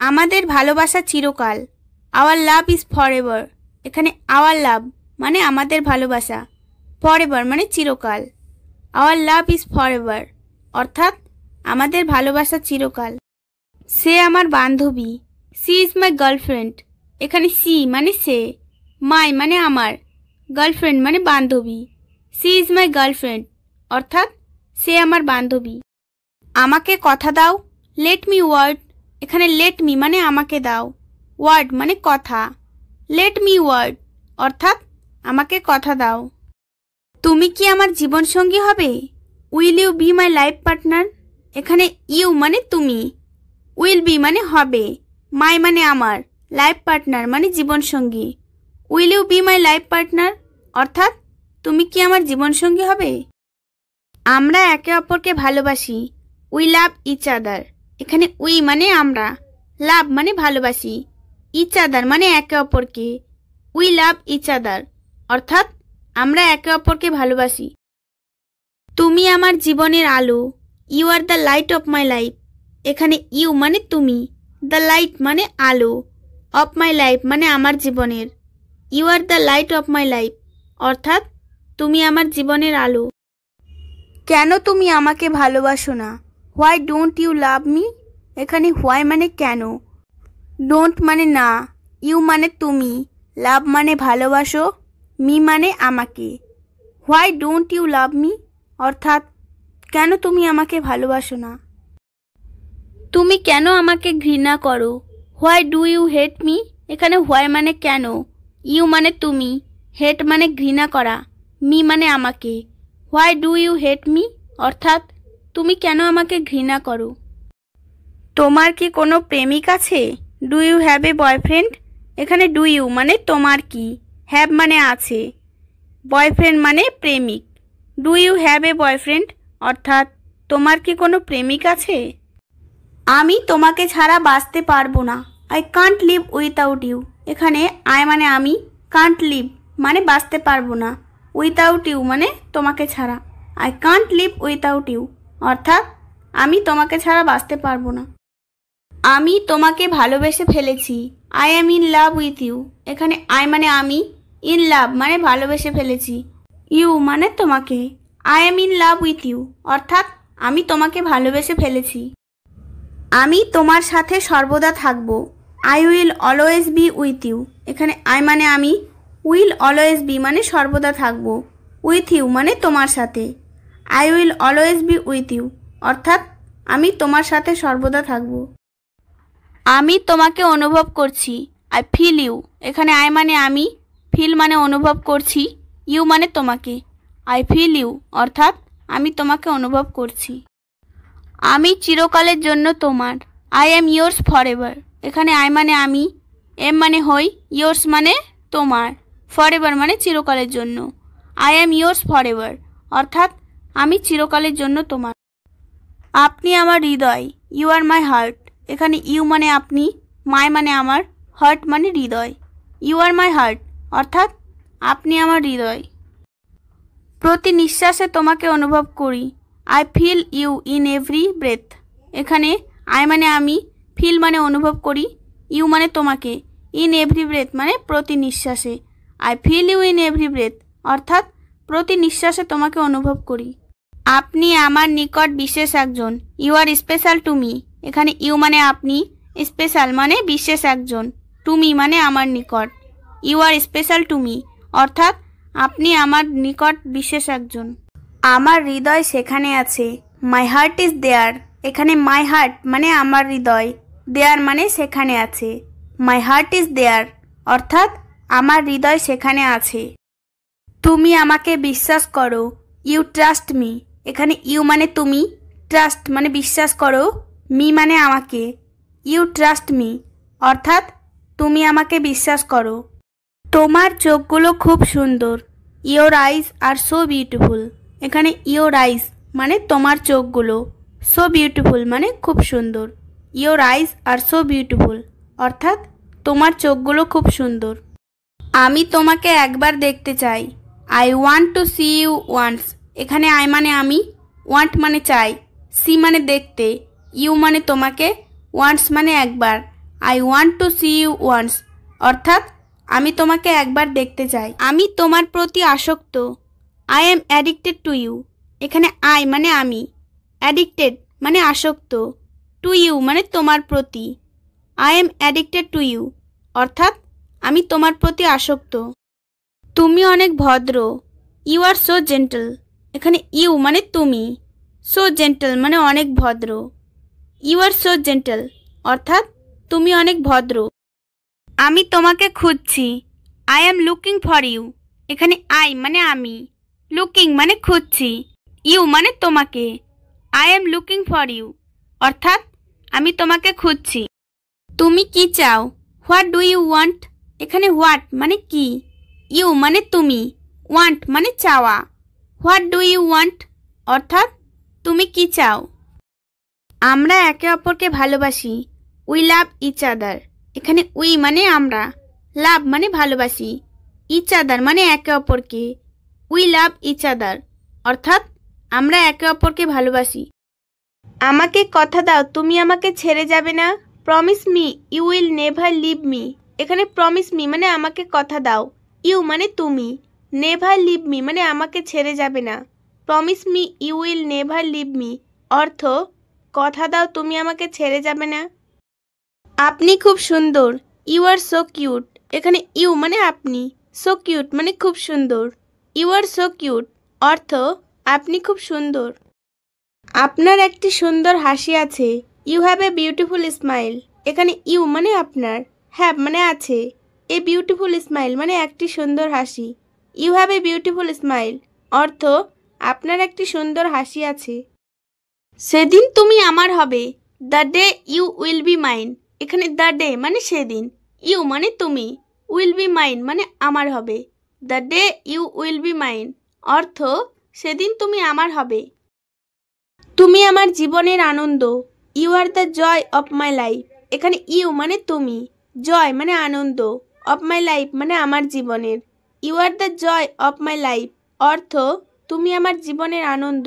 আমাদের ভালোবাসা চিরকাল। Our love is for ever. এখানে আওয়ার লাভ মানে আমাদের ভালোবাসা, ফর এভার মানে চিরকাল। Our love is for ever অর্থাৎ আমাদের ভালোবাসা চিরকাল। সে আমার বান্ধবী, সি ইজ মাই গার্লফ্রেন্ড। এখানে সি মানে সে, মাই মানে আমার, গার্লফ্রেন্ড মানে বান্ধবী। সি ইজ মাই গার্লফ্রেন্ড অর্থাৎ সে আমার বান্ধবী। আমাকে কথা দাও, লেট মি ওয়ার্ড। এখানে লেট মি মানে আমাকে দাও, ওয়ার্ড মানে কথা। লেট মি ওয়ার্ড অর্থাৎ আমাকে কথা দাও। তুমি কি আমার জীবনসঙ্গী হবে? Will you be my life partner. এখানে ইউ মানে তুমি, উইল বি মানে হবে, মাই মানে আমার, লাইফ পার্টনার মানে জীবনসঙ্গী। Will you be my life partner অর্থাৎ তুমি কি আমার জীবনসঙ্গী হবে? আমরা একে অপরকে ভালোবাসি, উই লাভ ইচ আদার। এখানে উই মানে আমরা, লাভ মানে ভালোবাসি, ইচ আদার মানে একে অপরকে। উই লাভ ইচ আদার অর্থাৎ আমরা একে অপরকে ভালোবাসি। তুমি আমার জীবনের আলো, you are the light of my life. এখানে ইউ মানে তুমি, দ্য লাইট মানে আলো, অফ মাই লাইফ মানে আমার জীবনের। You are the light of my life অর্থাৎ তুমি আমার জীবনের আলো। কেন তুমি আমাকে ভালোবাসো না? Why don't you love me. এখানে হোয়াই মানে কেন, ডোন্ট মানে না, ইউ মানে তুমি, লাভ মানে ভালোবাসো, মি মানে আমাকে। Why don't you love me অর্থাৎ কেন তুমি আমাকে ভালোবাসো না? তুমি কেন আমাকে ঘৃণা করো? Why do you hate me. এখানে হোয়াই মানে কেন, ইউ মানে তুমি, হেট মানে ঘৃণা করা, মি মানে আমাকে। Why do you hate me অর্থাৎ তুমি কেন আমাকে ঘৃণা করো? তোমার কি কোনো প্রেমিক আছে? Do you have a boyfriend. এখানে ডু ইউ মানে তোমার কি, হ্যাভ মানে আছে, বয়ফ্রেন্ড মানে প্রেমিক। Do you have a boyfriend অর্থাৎ তোমার কি কোনো প্রেমিক আছে? আমি তোমাকে ছাড়া বাঁচতে পারবো না, I can't live without you. এখানে আই মানে আমি, কান্ট লিভ মানে বাঁচতে পারবো না, উইথাউট ইউ মানে তোমাকে ছাড়া। I can't live without you অর্থাৎ আমি তোমাকে ছাড়া বাঁচতে পারবো না। আমি তোমাকে ভালোবেসে ফেলেছি, I am in love with you. এখানে আই মানে আমি, ইন লাভ মানে ভালোবেসে ফেলেছি, ইউ মানে তোমাকে। I am in love with you অর্থাৎ আমি তোমাকে ভালোবেসে ফেলেছি। আমি তোমার সাথে সর্বদা থাকবো, I will always be with you. এখানে আই মানে আমি, উইল অলওয়েজ বি মানে সর্বদা থাকবো, উইথ ইউ মানে তোমার সাথে। I will always be with you অর্থাৎ আমি তোমার সাথে সর্বদা থাকবো। আমি তোমাকে অনুভব করছি, আই ফিল ইউ। এখানে আই মানে আমি, ফিল মানে অনুভব করছি, ইউ মানে তোমাকে। আই ফিল ইউ অর্থাৎ আমি তোমাকে অনুভব করছি। আমি চিরকালের জন্য তোমার, I am yours for ever. এখানে আই মানে আমি, এম মানে হই, ইয়োর্স মানে তোমার, ফর এভার মানে চিরকালের জন্য। I am yours for ever অর্থাৎ আমি চিরকালের জন্য তোমার। আপনি আমার হৃদয়, ইউ আর মাই হার্ট। এখানে ইউ মানে আপনি, মাই মানে আমার, হার্ট মানে হৃদয়। ইউ আর মাই হার্ট অর্থাৎ আপনি আমার হৃদয়। প্রতি নিঃশ্বাসে তোমাকে অনুভব করি, I feel you in every breath. এখানে আই মানে আমি, ফিল মানে অনুভব করি, ইউ মানে তোমাকে, ইন এভরি ব্রেথ মানে প্রতি নিঃশ্বাসে। I feel you in every breath অর্থাৎ প্রতি নিঃশ্বাসে তোমাকে অনুভব করি। আপনি আমার নিকট বিশেষ একজন, you are special to me. এখানে ইউ মানে আপনি, স্পেশাল মানে বিশেষ একজন, টু মি মানে আমার নিকট। You are special to me অর্থাৎ আপনি আমার নিকট বিশেষ একজন। আমার হৃদয় সেখানে আছে, মাই হার্ট ইজ দেয়ার। এখানে মাই হার্ট মানে আমার হৃদয়, দেয়ার মানে সেখানে আছে। মাই হার্ট ইজ দেয়ার অর্থাৎ আমার হৃদয় সেখানে আছে। তুমি আমাকে বিশ্বাস করো, ইউ ট্রাস্ট মি। এখানে ইউ মানে তুমি, ট্রাস্ট মানে বিশ্বাস করো, মি মানে আমাকে। ইউ ট্রাস্ট মি অর্থাৎ তুমি আমাকে বিশ্বাস করো। তোমার চোখগুলো খুব সুন্দর, your eyes are so beautiful. এখানে ইয়োর আইজ মানে তোমার চোখগুলো, সো বিউটিফুল মানে খুব সুন্দর। Your eyes are so beautiful অর্থাৎ তোমার চোখগুলো খুব সুন্দর। আমি তোমাকে একবার দেখতে চাই, I want to see you once. এখানে আই মানে আমি, ওয়ান্ট মানে চাই, সি মানে দেখতে, ইউ মানে তোমাকে, ওয়ান্স মানে একবার, I want to see you once, অর্থাৎ আমি তোমাকে একবার দেখতে চাই। আমি তোমার প্রতি আসক্ত, I am addicted to you. এখানে আই মানে আমি, অ্যাডিক্টেড মানে আসক্ত, টু ইউ মানে তোমার প্রতি। I am addicted to you, অর্থাৎ আমি তোমার প্রতি আসক্ত। তুমি অনেক ভদ্র, ইউ আর সো জেন্টল। এখানে ইউ মানে তুমি, সো জেন্টল মানে অনেক ভদ্র। ইউ আর সো জেন্টল, অর্থাৎ তুমি অনেক ভদ্র। আমি তোমাকে খুঁজছি, I am looking for you. এখানে আই মানে আমি, লুকিং মানে খুঁজছি, ইউ মানে তোমাকে। I am looking for you, অর্থাৎ আমি তোমাকে খুঁজছি। তুমি কি চাও, হোয়াট ডু ইউ ওয়ান্ট। এখানে হোয়াট মানে কি, ইউ মানে তুমি, ওয়ান্ট মানে চাওয়া। হোয়াট ডু ইউ ওয়ান্ট, অর্থাৎ তুমি কি চাও। আমরা একে অপরকে ভালোবাসি, উই লাভ ইচ আদার। এখানে উই মানে আমরা, লাভ মানে ভালোবাসি, ইচ আদার মানে একে অপরকে। উই লাভ ইচ আদার, অর্থাৎ আমরা একে অপরকে ভালোবাসি। আমাকে কথা দাও তুমি আমাকে ছেড়ে যাবে না, promise me you will never leave me. এখানে প্রমিস মি মানে আমাকে কথা দাও, ইউ মানে তুমি, নেভার লিভ মি মানে আমাকে ছেড়ে যাবে না। Promise me you will never leave me, অর্থ কথা দাও তুমি আমাকে ছেড়ে যাবে না। আপনি খুব সুন্দর, ইউ আর সো কিউট। এখানে ইউ মানে আপনি, সো কিউট মানে খুব সুন্দর। ইউ আর সো কিউট, অর্থ আপনি খুব সুন্দর। আপনার একটি সুন্দর হাসি আছে, you have a beautiful smile. এখানে ইউ মানে আপনার, হ্যাভ মানে আছে, এ বিউটিফুল স্মাইল মানে একটি সুন্দর হাসি। You have a beautiful smile, অর্থ আপনার একটি সুন্দর হাসি আছে। সেদিন তুমি আমার হবে, the day you will be mine. এখানে দ্য ডে মানে সেদিন, ইউ মানে তুমি, উইল বি মাইন মানে আমার হবে। The day you will be mine, অর্থ সেদিন তুমি আমার হবে। তুমি আমার জীবনের আনন্দ, you are the joy of my life. এখানে ইউ মানে তুমি, জয় মানে আনন্দ, অফ মাই লাইফ মানে আমার জীবনের। You are the joy of my life, অর্থ তুমি আমার জীবনের আনন্দ।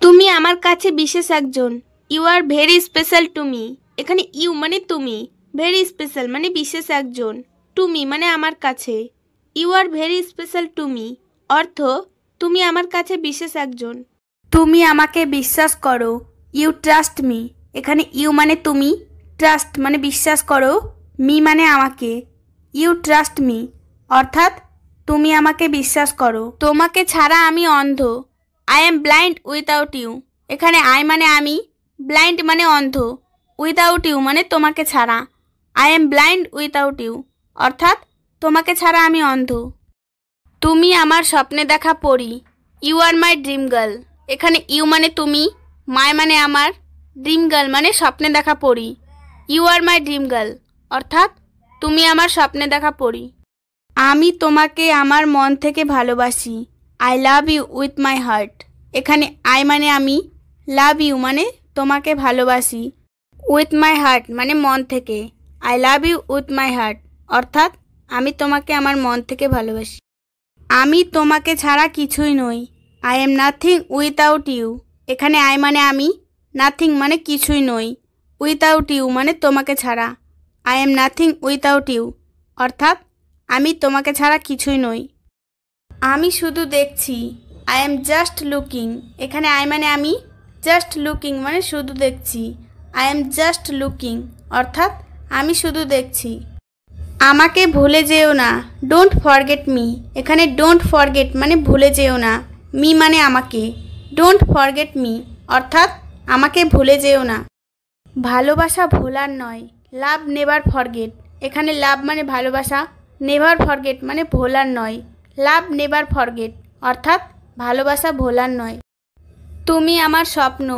তুমি আমার কাছে বিশেষ একজন, you are very special to me. এখানে ইউ মানে তুমি, ভেরি স্পেশাল মানে বিশেষ একজন, টু মি মানে আমার কাছে। You are very special to me, অর্থ তুমি আমার কাছে বিশেষ একজন। তুমি আমাকে বিশ্বাস করো, ইউ ট্রাস্ট মি। এখানে ইউ মানে তুমি, ট্রাস্ট মানে বিশ্বাস করো, মি মানে আমাকে। ইউ ট্রাস্ট মি, অর্থাৎ তুমি আমাকে বিশ্বাস করো। তোমাকে ছাড়া আমি অন্ধ, I am blind without you. এখানে আই মানে আমি, ব্লাইন্ড মানে অন্ধ, উইথাউট ইউ মানে তোমাকে ছাড়া। I am blind without you, অর্থাৎ তোমাকে ছাড়া আমি অন্ধ। তুমি আমার স্বপ্নে দেখা পরি, you are my dream girl. এখানে ইউ মানে তুমি, মাই মানে আমার, ড্রিম গার্ল মানে স্বপ্নে দেখা পরি। You are my dream girl, অর্থাৎ তুমি আমার স্বপ্নে দেখা পরি। আমি তোমাকে আমার মন থেকে ভালোবাসি, I love you with my heart. এখানে আই মানে আমি, লাভ ইউ মানে তোমাকে ভালোবাসি, উইথ মাই হার্ট মানে মন থেকে। I love you with my heart, অর্থাৎ আমি তোমাকে আমার মন থেকে ভালোবাসি। আমি তোমাকে ছাড়া কিছুই নই, I am nothing without you. এখানে আই মানে আমি, নাথিং মানে কিছুই নই, উইথাউট ইউ মানে তোমাকে ছাড়া। I am nothing without you, অর্থাৎ আমি তোমাকে ছাড়া কিছুই নই। আমি শুধু দেখছি, আই এম জাস্ট লুকিং। এখানে আই মানে আমি, জাস্ট লুকিং মানে শুধু দেখছি। আই এম জাস্ট লুকিং, অর্থাৎ আমি শুধু দেখছি। আমাকে ভুলে যেও না, ডোন্ট ফরগেট মি। এখানে ডোন্ট ফরগেট মানে ভুলে যেও না, মি মানে আমাকে। ডোন্ট ফরগেট মি, অর্থাৎ আমাকে ভুলে যেও না। ভালোবাসা ভোলার নয়, লাভ নেভার ফরগেট। এখানে লাভ মানে ভালোবাসা, নেভার ফরগেট মানে ভোলার নয়, লাভ নেভার ফরগেট, অর্থাৎ ভালোবাসা ভোলার নয়। তুমি আমার স্বপ্ন,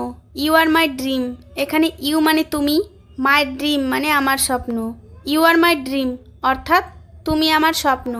ইউ আর মাই ড্রিম। এখানে ইউ মানে তুমি, মাই ড্রিম মানে আমার স্বপ্ন। ইউ আর মাই ড্রিম, অর্থাৎ তুমি আমার স্বপ্ন।